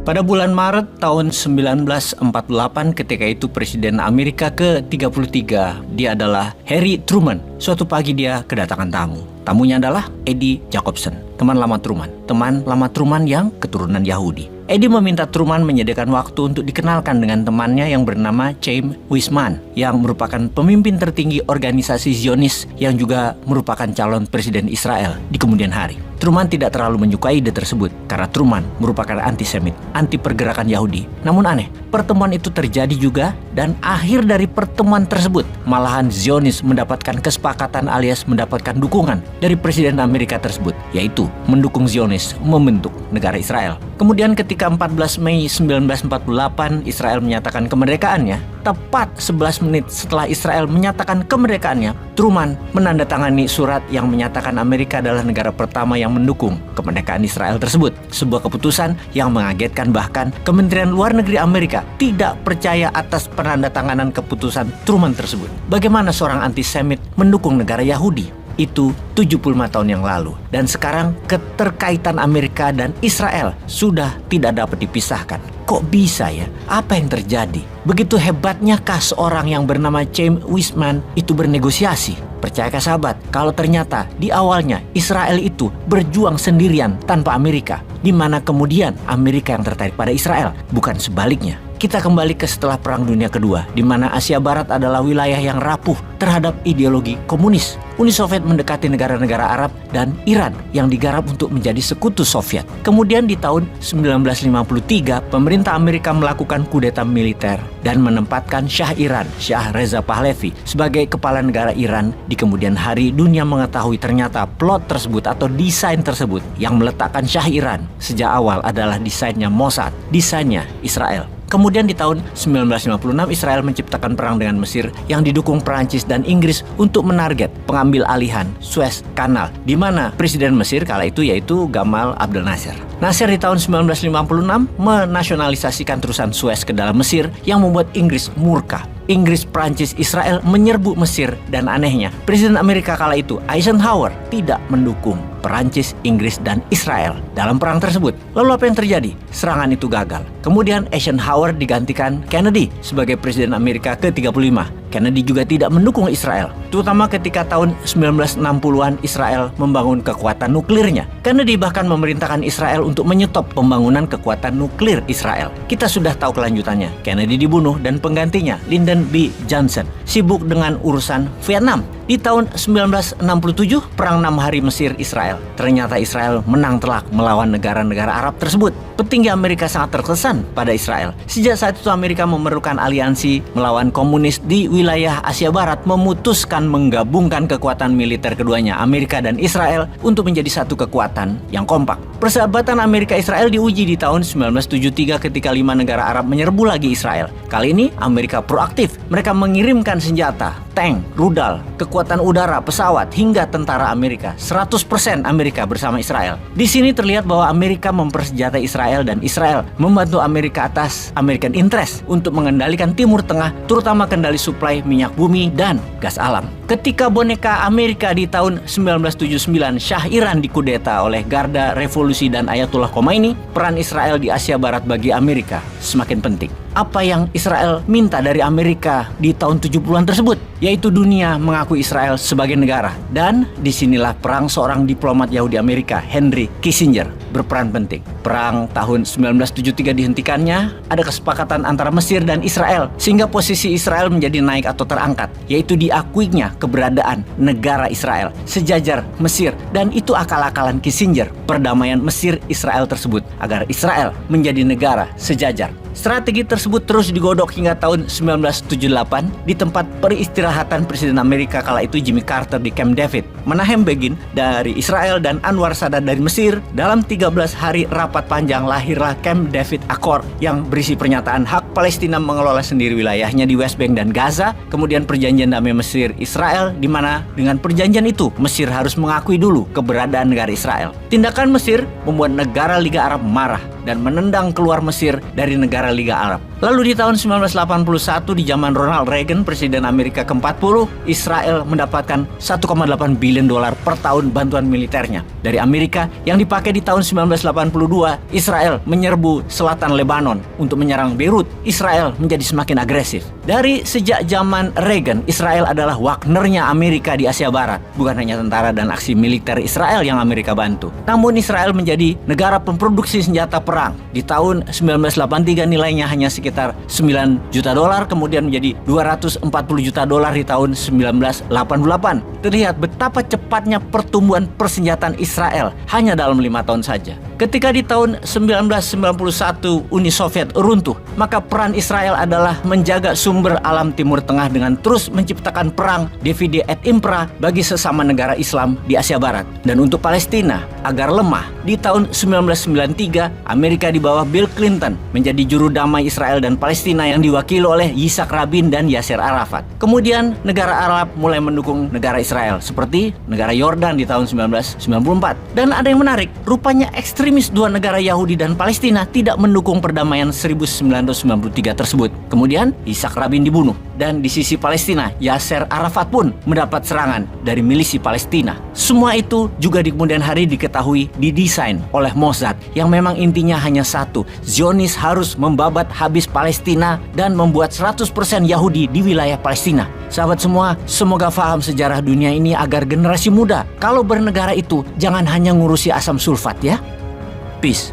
Pada bulan Maret tahun 1948, ketika itu Presiden Amerika ke-33, dia adalah Harry Truman. Suatu pagi dia kedatangan tamu. Tamunya adalah Eddie Jacobson, teman lama Truman yang keturunan Yahudi. Eddie meminta Truman menyediakan waktu untuk dikenalkan dengan temannya yang bernama Chaim Weizmann, yang merupakan pemimpin tertinggi organisasi Zionis yang juga merupakan calon presiden Israel di kemudian hari. Truman tidak terlalu menyukai ide tersebut karena Truman merupakan antisemit, anti pergerakan Yahudi. Namun aneh, pertemuan itu terjadi juga dan akhir dari pertemuan tersebut malahan Zionis mendapatkan kesepakatan alias mendapatkan dukungan dari Presiden Amerika tersebut, yaitu mendukung Zionis membentuk negara Israel. Kemudian ketika 14 Mei 1948 Israel menyatakan kemerdekaannya, tepat 11 menit setelah Israel menyatakan kemerdekaannya, Truman menandatangani surat yang menyatakan Amerika adalah negara pertama yang mendukung kemerdekaan Israel tersebut. Sebuah keputusan yang mengagetkan, bahkan Kementerian Luar Negeri Amerika tidak percaya atas penandatanganan keputusan Truman tersebut. Bagaimana seorang antisemit mendukung negara Yahudi? Itu 75 tahun yang lalu. Dan sekarang keterkaitan Amerika dan Israel sudah tidak dapat dipisahkan. Kok bisa ya? Apa yang terjadi? Begitu hebatnya kah seorang yang bernama Chaim Weizmann itu bernegosiasi? Percayakah sahabat, kalau ternyata di awalnya Israel itu berjuang sendirian tanpa Amerika, di mana kemudian Amerika yang tertarik pada Israel, bukan sebaliknya. Kita kembali ke setelah Perang Dunia Kedua, di mana Asia Barat adalah wilayah yang rapuh terhadap ideologi komunis. Uni Soviet mendekati negara-negara Arab dan Iran yang digarap untuk menjadi sekutu Soviet. Kemudian di tahun 1953, pemerintah Amerika melakukan kudeta militer dan menempatkan Shah Iran, Shah Reza Pahlavi, sebagai kepala negara Iran. Di kemudian hari, dunia mengetahui ternyata plot tersebut atau desain tersebut yang meletakkan Shah Iran sejak awal adalah desainnya Mossad, desainnya Israel. Kemudian di tahun 1956 Israel menciptakan perang dengan Mesir yang didukung Perancis dan Inggris untuk menarget pengambil alihan Suez Canal, di mana Presiden Mesir kala itu yaitu Gamal Abdel Nasser. Nasser di tahun 1956 menasionalisasikan terusan Suez ke dalam Mesir yang membuat Inggris murka. Inggris, Prancis, Israel menyerbu Mesir dan anehnya Presiden Amerika kala itu Eisenhower tidak mendukung Prancis, Inggris, dan Israel dalam perang tersebut. Lalu apa yang terjadi? Serangan itu gagal. Kemudian Eisenhower digantikan Kennedy sebagai Presiden Amerika ke-35. Kennedy juga tidak mendukung Israel, terutama ketika tahun 1960-an Israel membangun kekuatan nuklirnya. Kennedy bahkan memerintahkan Israel untuk menyetop pembangunan kekuatan nuklir Israel. Kita sudah tahu kelanjutannya. Kennedy dibunuh dan penggantinya Lyndon B. Johnson sibuk dengan urusan Vietnam. Di tahun 1967, Perang 6 Hari Mesir-Israel. Ternyata Israel menang telak melawan negara-negara Arab tersebut. Petinggi Amerika sangat terkesan pada Israel. Sejak saat itu Amerika memerlukan aliansi melawan komunis di wilayah Asia Barat, memutuskan menggabungkan kekuatan militer keduanya, Amerika dan Israel, untuk menjadi satu kekuatan yang kompak. Persahabatan Amerika-Israel diuji di tahun 1973 ketika 5 negara Arab menyerbu lagi Israel. Kali ini Amerika proaktif. Mereka mengirimkan senjata, tank, rudal, kekuatan udara, pesawat, hingga tentara Amerika. 100% Amerika bersama Israel. Di sini terlihat bahwa Amerika mempersenjatai Israel dan Israel membantu Amerika atas American interest untuk mengendalikan Timur Tengah, terutama kendali suplai minyak bumi dan gas alam. Ketika boneka Amerika di tahun 1979, Shah Iran dikudeta oleh Garda Revolusi dan Ayatollah Khomeini, peran Israel di Asia Barat bagi Amerika semakin penting. Apa yang Israel minta dari Amerika di tahun 70-an tersebut, yaitu dunia mengakui Israel sebagai negara. Dan disinilah perang seorang diplomat Yahudi Amerika, Henry Kissinger, berperan penting. Perang tahun 1973 dihentikannya, ada kesepakatan antara Mesir dan Israel, sehingga posisi Israel menjadi naik atau terangkat, yaitu diakuinya keberadaan negara Israel sejajar Mesir. Dan itu akal-akalan Kissinger, perdamaian Mesir-Israel tersebut, agar Israel menjadi negara sejajar. Strategi tersebut terus digodok hingga tahun 1978 di tempat peristirahatan Presiden Amerika kala itu Jimmy Carter di Camp David. Menahem Begin dari Israel dan Anwar Sadat dari Mesir. Dalam 13 hari rapat panjang lahirlah Camp David Accord yang berisi pernyataan hak Palestina mengelola sendiri wilayahnya di West Bank dan Gaza. Kemudian perjanjian damai Mesir-Israel, di mana dengan perjanjian itu Mesir harus mengakui dulu keberadaan negara Israel. Tindakan Mesir membuat negara Liga Arab marah dan menendang keluar Mesir dari negara Liga Arab. Lalu di tahun 1981 di zaman Ronald Reagan, Presiden Amerika ke-40, Israel mendapatkan 1,8 billion dolar per tahun bantuan militernya dari Amerika yang dipakai di tahun 1982. Israel menyerbu selatan Lebanon untuk menyerang Beirut. Israel menjadi semakin agresif. Dari sejak zaman Reagan, Israel adalah Wagnernya Amerika di Asia Barat. Bukan hanya tentara dan aksi militer Israel yang Amerika bantu, namun Israel menjadi negara pemproduksi senjata perang. Di tahun 1983 nilainya hanya sekitar 9 juta dolar, kemudian menjadi 240 juta dolar di tahun 1988. Terlihat betapa cepatnya pertumbuhan persenjataan Israel hanya dalam 5 tahun saja. Ketika di tahun 1991 Uni Soviet runtuh, maka peran Israel adalah menjaga sumber alam Timur Tengah dengan terus menciptakan perang divide et impera bagi sesama negara Islam di Asia Barat. Dan untuk Palestina, agar lemah, di tahun 1993 Amerika di bawah Bill Clinton menjadi juru damai Israel dan Palestina yang diwakili oleh Yitzhak Rabin dan Yasser Arafat. Kemudian negara Arab mulai mendukung negara Israel seperti negara Yordan di tahun 1994. Dan ada yang menarik, rupanya ekstremis dua negara Yahudi dan Palestina tidak mendukung perdamaian 1993 tersebut. Kemudian Yitzhak Rabin dibunuh, dan di sisi Palestina Yasser Arafat pun mendapat serangan dari milisi Palestina. Semua itu juga di kemudian hari diketahui didesain oleh Mossad yang memang intinya hanya satu: Zionis harus membabat habis Palestina dan membuat 100% Yahudi di wilayah Palestina. Sahabat semua, semoga paham sejarah dunia ini agar generasi muda kalau bernegara itu jangan hanya ngurusi asam sulfat ya. Peace.